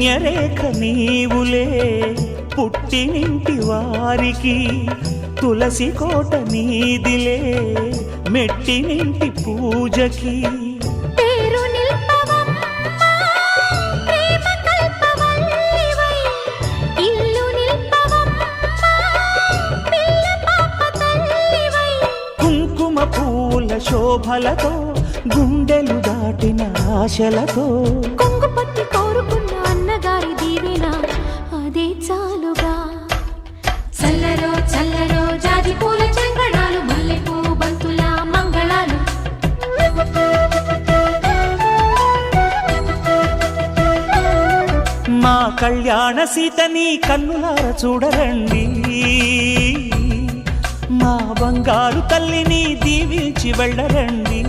పుణ్యరేఖ నీవులే పుట్టినింటి వారికి, తులసి కోట నీదిలే మెట్టినింటి పూజకి. కుంకుమ పూల శోభలతో గుండెలు దాటిన ఆశలతో కొంగు పట్టి కోరుకున్న అన్నగారి దీవెన అదే చాలుగా. చల్లరో చల్లరో జాజి పూల చంగడాలు, మల్లెపూ బంతుల మంగళాలు. మా కళ్యాణ సీతని కన్నులార చూడరండి, మా బంగారు తల్లిని దీవించి వెళ్ళరండి.